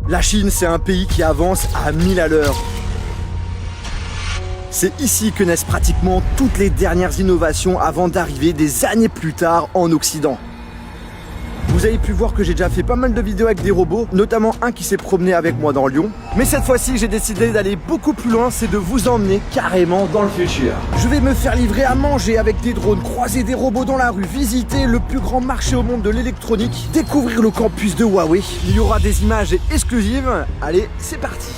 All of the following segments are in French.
La Chine, c'est un pays qui avance à 1000 à l'heure. C'est ici que naissent pratiquement toutes les dernières innovations avant d'arriver des années plus tard en Occident. Vous avez pu voir que j'ai déjà fait pas mal de vidéos avec des robots, notamment un qui s'est promené avec moi dans Lyon. Mais cette fois-ci, j'ai décidé d'aller beaucoup plus loin, c'est de vous emmener carrément dans le futur. Je vais me faire livrer à manger avec des drones, croiser des robots dans la rue, visiter le plus grand marché au monde de l'électronique, découvrir le campus de Huawei. Il y aura des images exclusives. Allez, c'est parti!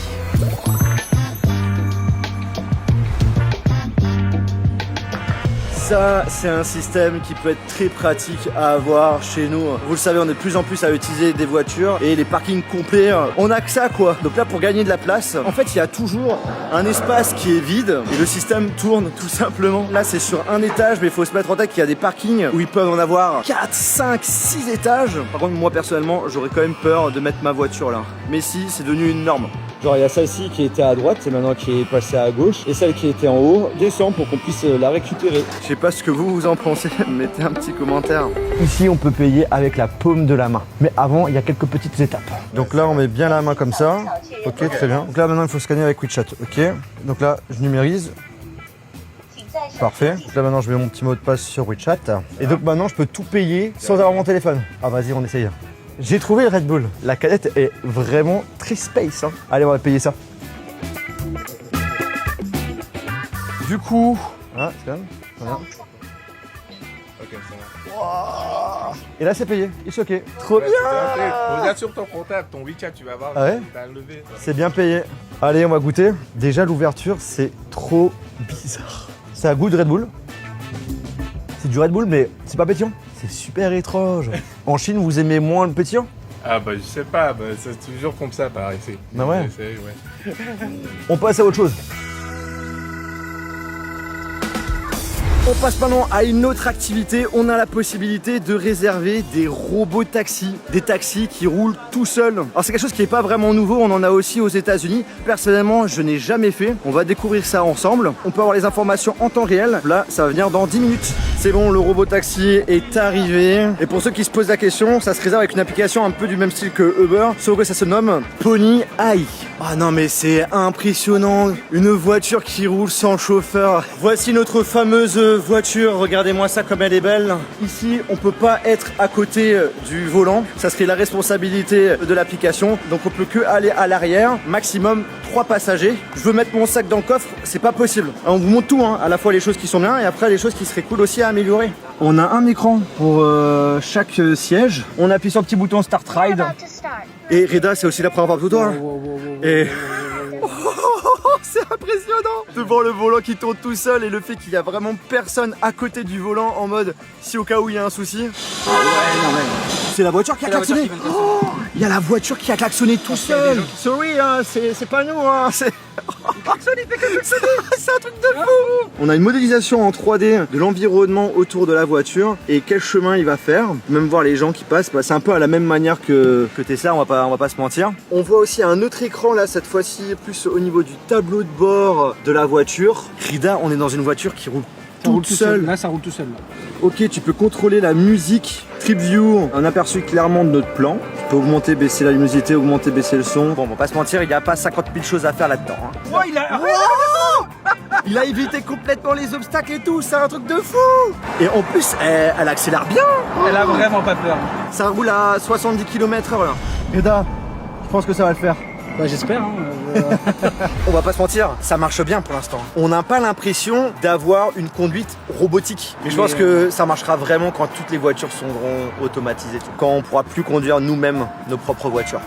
Ça, c'est un système qui peut être très pratique à avoir chez nous. Vous le savez, on est de plus en plus à utiliser des voitures et les parkings complets, on a que ça quoi. Donc là, pour gagner de la place, en fait, il y a toujours un espace qui est vide et le système tourne tout simplement. Là, c'est sur un étage, mais il faut se mettre en tête qu'il y a des parkings où ils peuvent en avoir 4, 5, 6 étages. Par contre, moi, personnellement, j'aurais quand même peur de mettre ma voiture là. Mais si, c'est devenu une norme. Genre il y a celle-ci qui était à droite et maintenant qui est passée à gauche et celle qui était en haut descend pour qu'on puisse la récupérer. Je sais pas ce que vous en pensez, mettez un petit commentaire. Ici on peut payer avec la paume de la main. Mais avant il y a quelques petites étapes. Donc là on met bien la main comme ça. Ok, très bien. Donc là maintenant il faut scanner avec WeChat. Ok. Donc là je numérise. Parfait. Donc là maintenant je mets mon petit mot de passe sur WeChat. Et donc maintenant je peux tout payer sans avoir mon téléphone. Ah vas-y on essaye. J'ai trouvé le Red Bull. La canette est vraiment très space. Hein. Allez, on va payer ça. Du coup... Ah, c'est quand même... Voilà. Wow. Et là, c'est payé. It's ok. Trop bien. Regarde sur ton comptable, ton WeChat, tu vas voir. Ah ouais, c'est bien payé. Allez, on va goûter. Déjà, l'ouverture, c'est trop bizarre. Ça a goût de Red Bull. C'est du Red Bull, mais c'est pas pétillant. C'est super étrange. En Chine, vous aimez moins le pétillant? Ah bah je sais pas, bah, c'est toujours comme ça par ici. Ah ouais. Ouais. On passe à autre chose. On passe maintenant à une autre activité. On a la possibilité de réserver des robots taxis. Des taxis qui roulent tout seuls. Alors c'est quelque chose qui n'est pas vraiment nouveau. On en a aussi aux États-Unis. Personnellement, je n'ai jamais fait. On va découvrir ça ensemble. On peut avoir les informations en temps réel. Là, ça va venir dans 10 minutes. C'est bon, le robot taxi est arrivé. Et pour ceux qui se posent la question, ça se réserve avec une application un peu du même style que Uber, sauf que ça se nomme Pony AI. Ah non mais c'est impressionnant. Une voiture qui roule sans chauffeur. Voici notre fameuse voiture, regardez-moi ça comme elle est belle. Ici, on peut pas être à côté du volant, ça serait la responsabilité de l'application. Donc on peut que aller à l'arrière, maximum 3 passagers. Je veux mettre mon sac dans le coffre, c'est pas possible. On vous montre tout, hein, à la fois les choses qui sont bien et après les choses qui seraient cool aussi à améliorer. On a un écran pour chaque siège. On appuie sur le petit bouton Start Ride. Et Reda, c'est aussi la première fois pour toi. Et... c'est impressionnant de voir le volant qui tourne tout seul et le fait qu'il y a vraiment personne à côté du volant en mode si au cas où il y a un souci. Ouais, non mais... C'est la voiture qui a klaxonné. Il y a la voiture qui a klaxonné tout seul. Sorry, hein, c'est pas nous. Hein, c'est un truc de fou. On a une modélisation en 3D de l'environnement autour de la voiture et quel chemin il va faire. Même voir les gens qui passent, c'est un peu à la même manière que Tesla, on va pas se mentir. On voit aussi un autre écran là, cette fois-ci plus au niveau du tableau de bord de la voiture. Rida, on est dans une voiture qui roule toute seule. Là, ça roule tout seul. Là. Ok, tu peux contrôler la musique. Trip View, un aperçu clairement de notre plan. Tu peux augmenter, baisser la luminosité, augmenter, baisser le son. Bon, on va pas se mentir, il n'y a pas 50 000 choses à faire là-dedans. Hein. Oh, Il a évité complètement les obstacles et tout, c'est un truc de fou. Et en plus, elle accélère bien. Elle a vraiment pas peur. Ça roule à 70 km/h là. Reda, je pense que ça va le faire. Bah j'espère. Hein. On va pas se mentir, ça marche bien pour l'instant. On n'a pas l'impression d'avoir une conduite robotique. Mais je pense que ça marchera vraiment quand toutes les voitures seront automatisées. Quand on pourra plus conduire nous-mêmes nos propres voitures.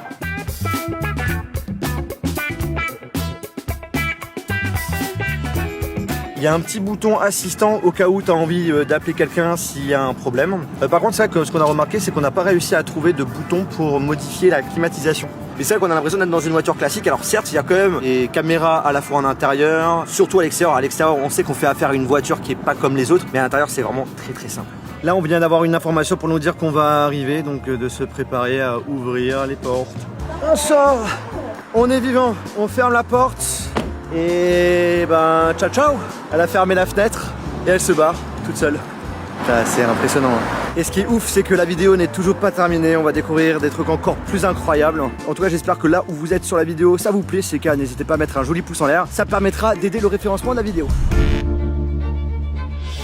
Il y a un petit bouton assistant au cas où tu as envie d'appeler quelqu'un s'il y a un problème. Par contre, c'est vrai que ce qu'on a remarqué, c'est qu'on n'a pas réussi à trouver de bouton pour modifier la climatisation. Et c'est vrai qu'on a l'impression d'être dans une voiture classique. Alors certes, il y a quand même des caméras à la fois en intérieur, surtout à l'extérieur. À l'extérieur, on sait qu'on fait affaire à une voiture qui est pas comme les autres, mais à l'intérieur, c'est vraiment très très simple. Là, on vient d'avoir une information pour nous dire qu'on va arriver, donc de se préparer à ouvrir les portes. On sort, on est vivant, on ferme la porte et ben ciao ciao. Elle a fermé la fenêtre et elle se barre toute seule. C'est impressionnant. Hein. Et ce qui est ouf, c'est que la vidéo n'est toujours pas terminée. On va découvrir des trucs encore plus incroyables. En tout cas, j'espère que là où vous êtes sur la vidéo, ça vous plaît. Si c'est le cas, n'hésitez pas à mettre un joli pouce en l'air. Ça permettra d'aider le référencement de la vidéo.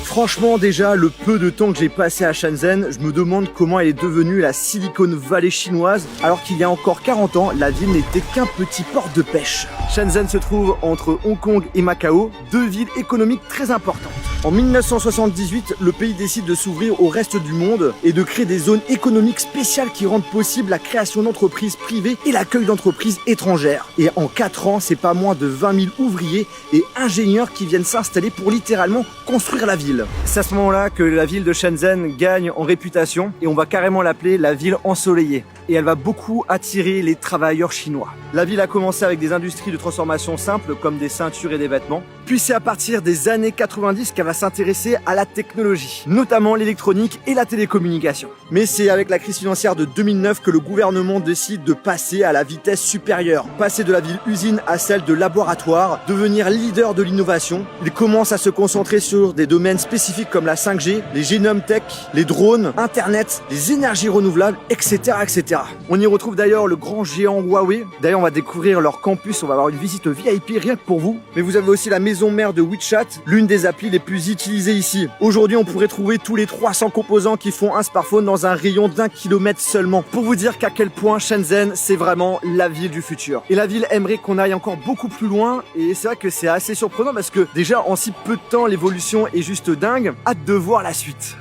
Franchement, déjà, le peu de temps que j'ai passé à Shenzhen, je me demande comment elle est devenue la Silicon Valley chinoise, alors qu'il y a encore 40 ans, la ville n'était qu'un petit port de pêche. Shenzhen se trouve entre Hong Kong et Macao, deux villes économiques très importantes. En 1978, le pays décide de s'ouvrir au reste du monde et de créer des zones économiques spéciales qui rendent possible la création d'entreprises privées et l'accueil d'entreprises étrangères. Et en 4 ans, c'est pas moins de 20 000 ouvriers et ingénieurs qui viennent s'installer pour littéralement construire la ville. C'est à ce moment-là que la ville de Shenzhen gagne en réputation et on va carrément l'appeler la ville ensoleillée. Et elle va beaucoup attirer les travailleurs chinois. La ville a commencé avec des industries de transformation simples comme des ceintures et des vêtements. Puis c'est à partir des années 90 qu'elle va s'intéresser à la technologie, notamment l'électronique et la télécommunication. Mais c'est avec la crise financière de 2009 que le gouvernement décide de passer à la vitesse supérieure. Passer de la ville-usine à celle de laboratoire, devenir leader de l'innovation. Il commence à se concentrer sur des domaines spécifiques comme la 5G, les génomes tech, les drones, Internet, les énergies renouvelables, etc., etc. On y retrouve d'ailleurs le grand géant Huawei. D'ailleurs, on va découvrir leur campus, on va avoir une visite VIP rien que pour vous. Mais vous avez aussi la maison mère de WeChat, l'une des applis les plus utilisées ici. Aujourd'hui, on pourrait trouver tous les 300 composants qui font un smartphone dans un rayon d'1 kilomètre seulement. Pour vous dire qu'à quel point Shenzhen, c'est vraiment la ville du futur. Et la ville aimerait qu'on aille encore beaucoup plus loin. Et c'est vrai que c'est assez surprenant parce que déjà, en si peu de temps, l'évolution est juste dingue. Hâte de voir la suite.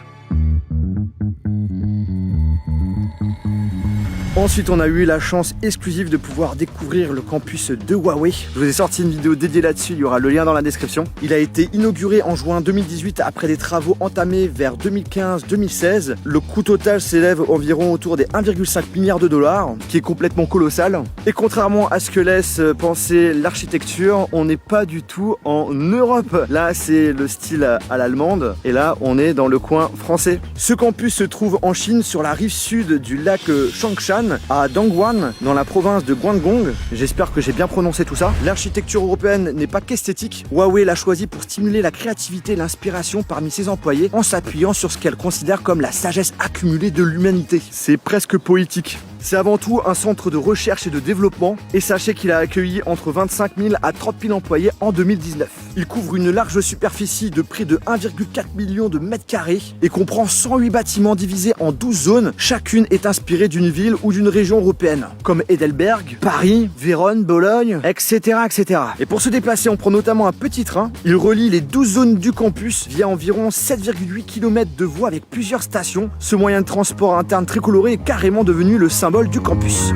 Ensuite, on a eu la chance exclusive de pouvoir découvrir le campus de Huawei. Je vous ai sorti une vidéo dédiée là-dessus, il y aura le lien dans la description. Il a été inauguré en juin 2018 après des travaux entamés vers 2015-2016. Le coût total s'élève environ autour des 1,5 milliard de dollars, qui est complètement colossal. Et contrairement à ce que laisse penser l'architecture, on n'est pas du tout en Europe. Là, c'est le style à l'allemande, et là, on est dans le coin français. Ce campus se trouve en Chine, sur la rive sud du lac Changshan, à Dongguan, dans la province de Guangdong. J'espère que j'ai bien prononcé tout ça. L'architecture européenne n'est pas qu'esthétique. Huawei l'a choisi pour stimuler la créativité et l'inspiration parmi ses employés en s'appuyant sur ce qu'elle considère comme la sagesse accumulée de l'humanité. C'est presque poétique. C'est avant tout un centre de recherche et de développement, et sachez qu'il a accueilli entre 25 000 à 30 000 employés en 2019. Il couvre une large superficie de près de 1,4 million de mètres carrés et comprend 108 bâtiments divisés en 12 zones. Chacune est inspirée d'une ville ou d'une région européenne, comme Heidelberg, Paris, Vérone, Bologne, etc., etc. Et pour se déplacer, on prend notamment un petit train. Il relie les 12 zones du campus via environ 7,8 km de voies avec plusieurs stations. Ce moyen de transport interne très coloré est carrément devenu le symbole du campus.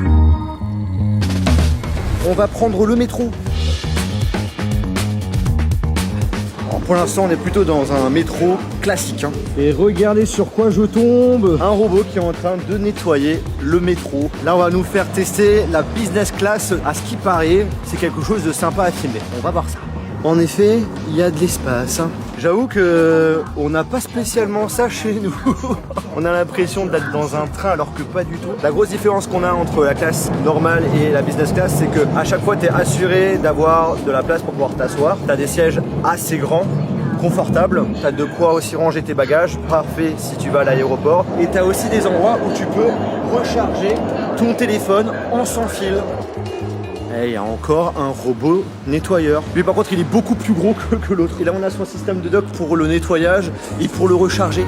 On va prendre le métro. Alors pour l'instant, on est plutôt dans un métro classique. Et regardez sur quoi je tombe. Un robot qui est en train de nettoyer le métro. Là, on va nous faire tester la business class. À ce qui paraît, c'est quelque chose de sympa à filmer. On va voir ça. En effet, il y a de l'espace. J'avoue que on n'a pas spécialement ça chez nous. On a l'impression d'être dans un train alors que pas du tout. La grosse différence qu'on a entre la classe normale et la business class, c'est que à chaque fois tu es assuré d'avoir de la place pour pouvoir t'asseoir. Tu as des sièges assez grands, confortables, tu as de quoi aussi ranger tes bagages, parfait si tu vas à l'aéroport. Et tu as aussi des endroits où tu peux recharger ton téléphone en sans fil. Et il y a encore un robot nettoyeur. Lui par contre il est beaucoup plus gros que l'autre. Et là on a son système de dock pour le nettoyage et pour le recharger.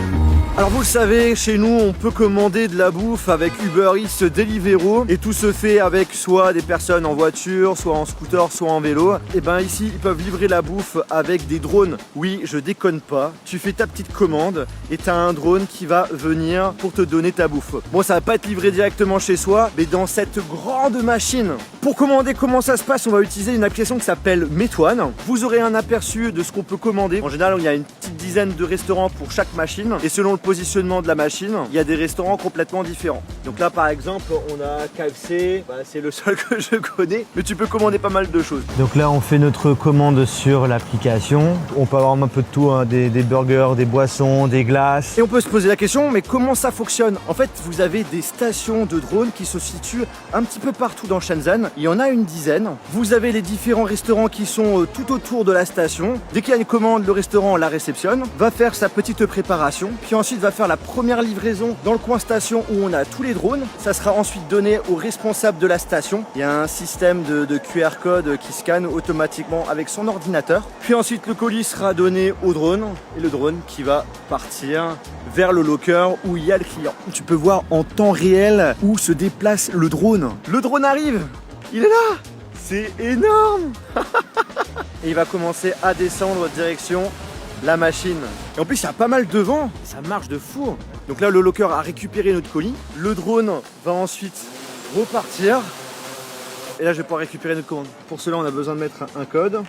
Alors vous le savez, chez nous on peut commander de la bouffe avec Uber Eats, Deliveroo, et tout se fait avec soit des personnes en voiture, soit en scooter, soit en vélo. Et ben ici ils peuvent livrer la bouffe avec des drones. Oui, je déconne pas. Tu fais ta petite commande et t'as un drone qui va venir pour te donner ta bouffe. Bon, ça va pas être livré directement chez soi, mais dans cette grande machine. Pour commander comment ça se passe, on va utiliser une application qui s'appelle Meituan. Vous aurez un aperçu de ce qu'on peut commander. En général, il y a une petite dizaine de restaurants pour chaque machine, et selon le positionnement de la machine, il y a des restaurants complètement différents. Donc là par exemple on a KFC, c'est le seul que je connais, mais tu peux commander pas mal de choses. Donc là on fait notre commande sur l'application, on peut avoir un peu de tout, hein, des burgers, des boissons, des glaces. Et on peut se poser la question, mais comment ça fonctionne? En fait vous avez des stations de drones qui se situent un petit peu partout dans Shenzhen, il y en a une dizaine. Vous avez les différents restaurants qui sont tout autour de la station. Dès qu'il y a une commande, le restaurant la réceptionne, va faire sa petite préparation, puis ensuite ensuite va faire la première livraison dans le coin station où on a tous les drones. Ça sera ensuite donné au responsable de la station. Il y a un système de QR code qui scanne automatiquement avec son ordinateur. Puis ensuite le colis sera donné au drone et le drone qui va partir vers le locker où il y a le client. Tu peux voir en temps réel où se déplace le drone. Le drone arrive, il est là. C'est énorme. Et il va commencer à descendre direction la machine. Et en plus il y a pas mal de vent, ça marche de fou. Donc là le locker a récupéré notre colis. Le drone va ensuite repartir. Et là je vais pouvoir récupérer notre commande. Pour cela on a besoin de mettre un code.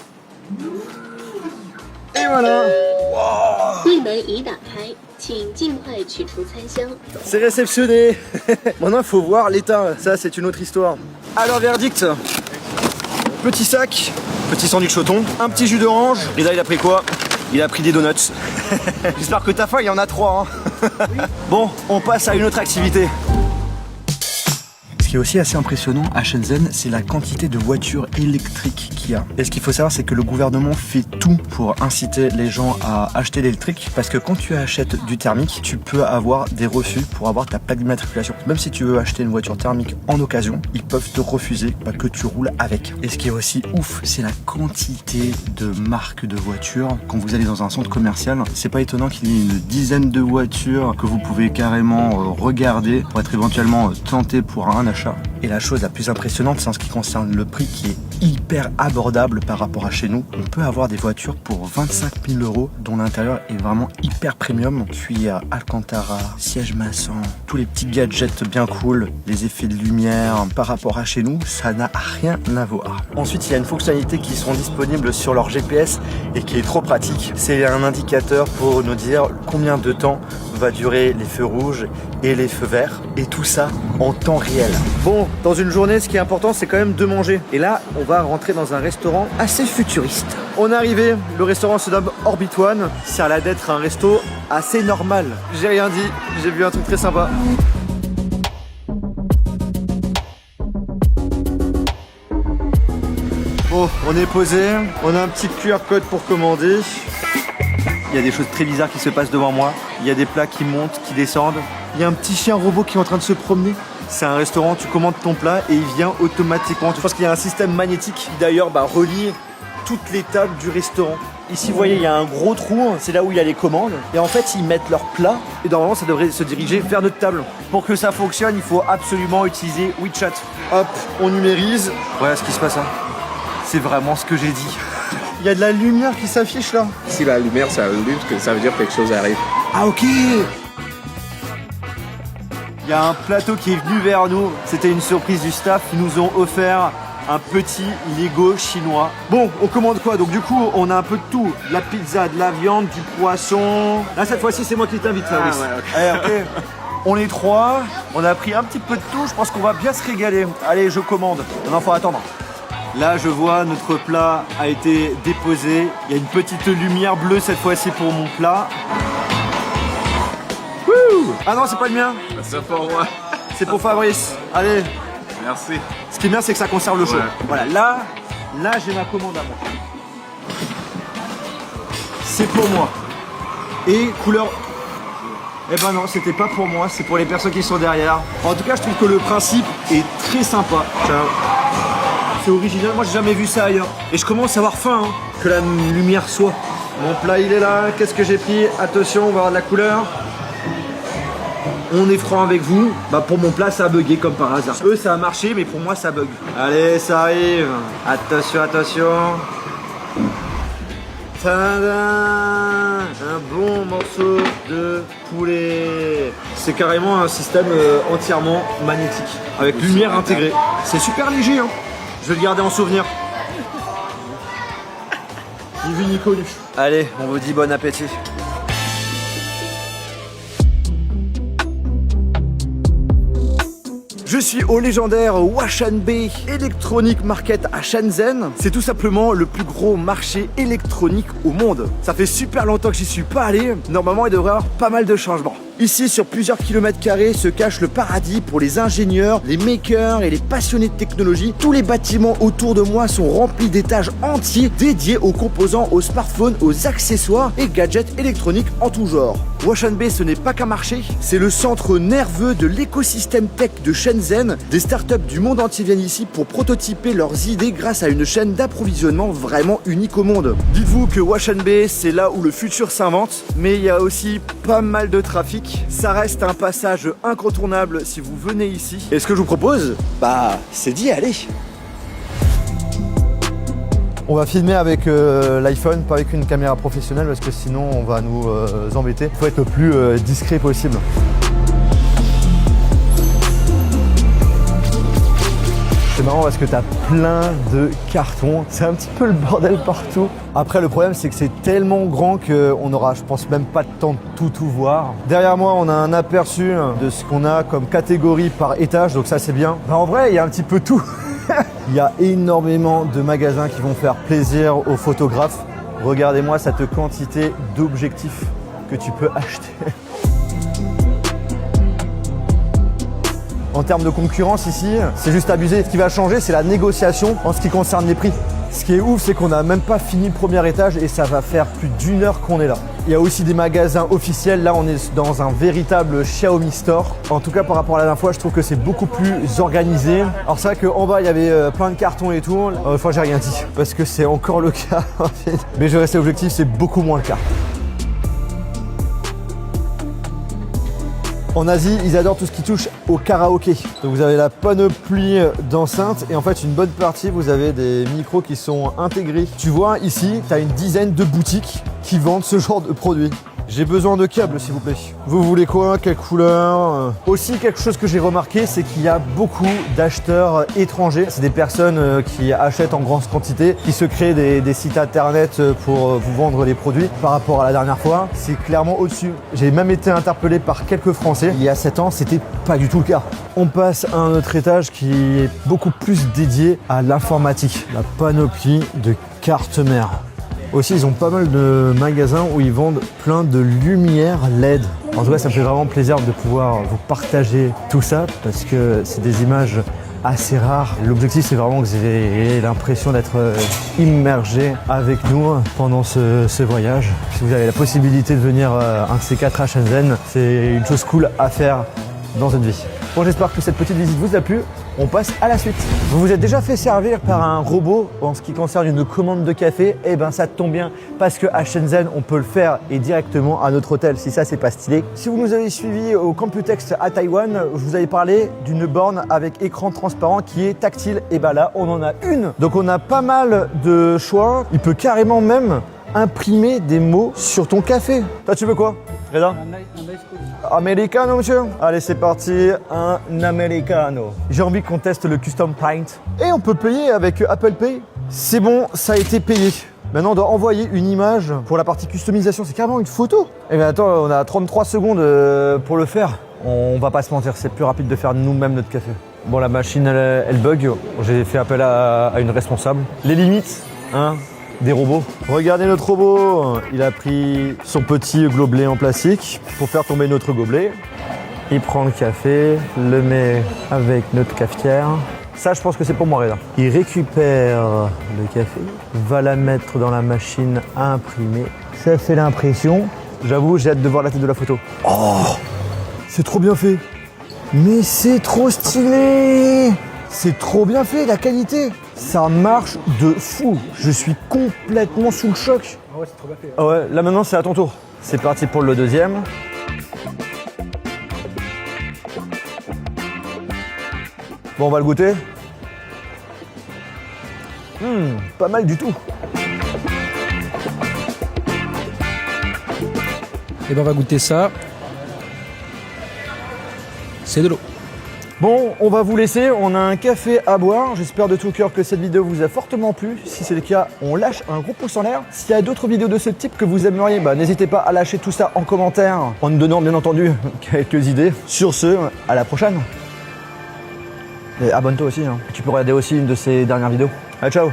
Et voilà. C'est réceptionné. Maintenant il faut voir l'état. Ça c'est une autre histoire. Alors verdict. Petit sac, petit sandwich au thon, un petit jus d'orange. Et là il a pris quoi? Il a pris des donuts. J'espère que t'as faim, il y en a 3. Hein. Bon, on passe à une autre activité. Ce qui est aussi assez impressionnant à Shenzhen, c'est la quantité de voitures électriques qu'il y a. Et ce qu'il faut savoir, c'est que le gouvernement fait tout pour inciter les gens à acheter l'électrique, parce que quand tu achètes du thermique, tu peux avoir des refus pour avoir ta plaque d'immatriculation. Même si tu veux acheter une voiture thermique en occasion, ils peuvent te refuser que tu roules avec. Et ce qui est aussi ouf, c'est la quantité de marques de voitures. Quand vous allez dans un centre commercial, c'est pas étonnant qu'il y ait une dizaine de voitures que vous pouvez carrément regarder pour être éventuellement tenté pour un achat. Et la chose la plus impressionnante, c'est en ce qui concerne le prix qui est hyper abordable par rapport à chez nous. On peut avoir des voitures pour 25 000 €, dont l'intérieur est vraiment hyper premium. Puis Alcantara, siège maçon, tous les petits gadgets bien cool, les effets de lumière. Par rapport à chez nous, ça n'a rien à voir. Ensuite, il y a une fonctionnalité qui sont disponibles sur leur GPS et qui est trop pratique. C'est un indicateur pour nous dire combien de temps va durer les feux rouges et les feux verts, et tout ça en temps réel. Bon, dans une journée, ce qui est important, c'est quand même de manger. Et là, on va rentrer dans un restaurant assez futuriste. On est arrivé, le restaurant se nomme Orbit One. Ça a l'air d'être un resto assez normal. J'ai rien dit, j'ai vu un truc très sympa. Bon, on est posé, on a un petit QR code pour commander. Il y a des choses très bizarres qui se passent devant moi. Il y a des plats qui montent, qui descendent. Il y a un petit chien robot qui est en train de se promener. C'est un restaurant, tu commandes ton plat et il vient automatiquement. Je pense qu'il y a un système magnétique qui d'ailleurs relie toutes les tables du restaurant. Ici, vous voyez, il y a un gros trou, c'est là où il y a les commandes. Et en fait, ils mettent leurs plats et normalement, ça devrait se diriger vers notre table. Pour que ça fonctionne, il faut absolument utiliser WeChat. Hop, on numérise. Voilà ce qui se passe. Hein. C'est vraiment ce que j'ai dit. Il y a de la lumière qui s'affiche là. Si la lumière s'allume, ça veut dire que quelque chose arrive. Ah ok. Il y a un plateau qui est venu vers nous. C'était une surprise du staff. Ils nous ont offert un petit Lego chinois. Bon, on commande quoi? Donc du coup, on a un peu de tout. De la pizza, de la viande, du poisson. Là, cette fois-ci, c'est moi qui t'invite, Fabrice. Ah ouais, ok. Okay. On est 3. On a pris un petit peu de tout. Je pense qu'on va bien se régaler. Allez, je commande. Non, faut attendre. Là, je vois notre plat a été déposé. Il y a une petite lumière bleue cette fois-ci pour mon plat. Wouh! Ah non, c'est pas le mien. C'est pour moi. C'est pour Fabrice. Allez. Merci. Ce qui est bien, c'est que ça conserve le chaud. Ouais. Voilà, là j'ai ma commande à moi. C'est pour moi. Et couleur... Eh ben non, c'était pas pour moi, c'est pour les personnes qui sont derrière. En tout cas, je trouve que le principe est très sympa. C'est original, moi j'ai jamais vu ça ailleurs. Et je commence à avoir faim, hein, que la lumière soit. Mon plat il est là, qu'est-ce que j'ai pris? Attention, on va avoir de la couleur. On est franc avec vous, pour mon plat ça a bugué comme par hasard. Eux ça a marché, mais pour moi ça bug. Allez, ça arrive. Attention, attention. Tadam! Un bon morceau de poulet. C'est carrément un système entièrement magnétique, avec lumière intégrée. C'est super léger, hein. Je vais le garder en souvenir. Ni vu ni connu. Allez, on vous dit bon appétit. Je suis au légendaire Washanbei Electronic Market à Shenzhen. C'est tout simplement le plus gros marché électronique au monde. Ça fait super longtemps que j'y suis pas allé. Normalement, il devrait y avoir pas mal de changements. Ici, sur plusieurs kilomètres carrés, se cache le paradis pour les ingénieurs, les makers et les passionnés de technologie. Tous les bâtiments autour de moi sont remplis d'étages entiers dédiés aux composants, aux smartphones, aux accessoires et gadgets électroniques en tout genre. Washanbe, ce n'est pas qu'un marché, c'est le centre nerveux de l'écosystème tech de Shenzhen. Des startups du monde entier viennent ici pour prototyper leurs idées grâce à une chaîne d'approvisionnement vraiment unique au monde. Dites-vous que Washanbe, c'est là où le futur s'invente, mais il y a aussi pas mal de trafic. Ça reste un passage incontournable si vous venez ici. Et ce que je vous propose, c'est d'y aller. On va filmer avec l'iPhone, pas avec une caméra professionnelle parce que sinon on va nous embêter. Il faut être le plus discret possible. C'est marrant parce que tu as plein de cartons, c'est un petit peu le bordel partout. Après le problème c'est que c'est tellement grand qu'on aura je pense même pas de temps de tout voir. Derrière moi on a un aperçu de ce qu'on a comme catégorie par étage, donc ça c'est bien. En vrai il y a un petit peu tout. Il y a énormément de magasins qui vont faire plaisir aux photographes. Regardez-moi cette quantité d'objectifs que tu peux acheter. En termes de concurrence ici, c'est juste abusé. Ce qui va changer, c'est la négociation en ce qui concerne les prix. Ce qui est ouf, c'est qu'on n'a même pas fini le premier étage et ça va faire plus d'une heure qu'on est là. Il y a aussi des magasins officiels. Là, on est dans un véritable Xiaomi Store. En tout cas, par rapport à la dernière fois, je trouve que c'est beaucoup plus organisé. Alors c'est vrai qu'en bas, il y avait plein de cartons et tout. Une fois, j'ai rien dit parce que c'est encore le cas. Mais je vais rester objectif, c'est beaucoup moins le cas. En Asie, ils adorent tout ce qui touche au karaoké. Donc vous avez la panoplie d'enceintes et en fait une bonne partie, vous avez des micros qui sont intégrés. Tu vois ici, tu as une dizaine de boutiques qui vendent ce genre de produits. J'ai besoin de câbles s'il vous plaît. Vous voulez quoi? Quelle couleur? Aussi quelque chose que j'ai remarqué, c'est qu'il y a beaucoup d'acheteurs étrangers. C'est des personnes qui achètent en grande quantité, qui se créent des sites internet pour vous vendre les produits. Par rapport à la dernière fois, c'est clairement au-dessus. J'ai même été interpellé par quelques Français. Il y a 7 ans, c'était pas du tout le cas. On passe à un autre étage qui est beaucoup plus dédié à l'informatique. La panoplie de cartes mères. Aussi, ils ont pas mal de magasins où ils vendent plein de lumières LED. En tout cas, ça me fait vraiment plaisir de pouvoir vous partager tout ça parce que c'est des images assez rares. L'objectif, c'est vraiment que vous ayez l'impression d'être immergé avec nous pendant ce voyage. Si vous avez la possibilité de venir un de ces 4 à Shenzhen, c'est une chose cool à faire dans une vie. Bon, j'espère que cette petite visite vous a plu. On passe à la suite. Vous vous êtes déjà fait servir par un robot en ce qui concerne une commande de café? Eh ben ça tombe bien parce qu'à Shenzhen on peut le faire et directement à notre hôtel si ça c'est pas stylé. Si vous nous avez suivis au Computex à Taïwan, je vous avais parlé d'une borne avec écran transparent qui est tactile. Et ben là on en a une. Donc on a pas mal de choix. Il peut carrément même imprimer des mots sur ton café. Toi tu veux quoi, Reda? Americano, monsieur? Allez, c'est parti, un Americano. J'ai envie qu'on teste le Custom Pint. Et on peut payer avec Apple Pay. C'est bon, ça a été payé. Maintenant, on doit envoyer une image pour la partie customisation. C'est carrément une photo. Et bien attends, on a 33 secondes pour le faire. On va pas se mentir, c'est plus rapide de faire nous-mêmes notre café. Bon, la machine, elle bug. J'ai fait appel à une responsable. Les limites, hein, des robots. Regardez notre robot, il a pris son petit gobelet en plastique pour faire tomber notre gobelet. Il prend le café, le met avec notre cafetière. Ça, je pense que c'est pour moi, Reda. Il récupère le café, va la mettre dans la machine à imprimer. Ça fait l'impression. J'avoue, j'ai hâte de voir la tête de la photo. Oh, c'est trop bien fait. Mais c'est trop stylé. C'est trop bien fait, la qualité. Ça marche de fou. Je suis complètement sous le choc. Ah ouais, c'est trop bien fait. Ah ouais, là maintenant c'est à ton tour. C'est parti pour le deuxième. Bon, on va le goûter. Pas mal du tout. Et ben on va goûter ça. C'est de l'eau. Bon, on va vous laisser, on a un café à boire. J'espère de tout cœur que cette vidéo vous a fortement plu. Si c'est le cas, on lâche un gros pouce en l'air. S'il y a d'autres vidéos de ce type que vous aimeriez, n'hésitez pas à lâcher tout ça en commentaire, en nous donnant bien entendu quelques idées. Sur ce, à la prochaine. Et abonne-toi aussi, hein. Tu peux regarder aussi une de ces dernières vidéos. Allez, ciao.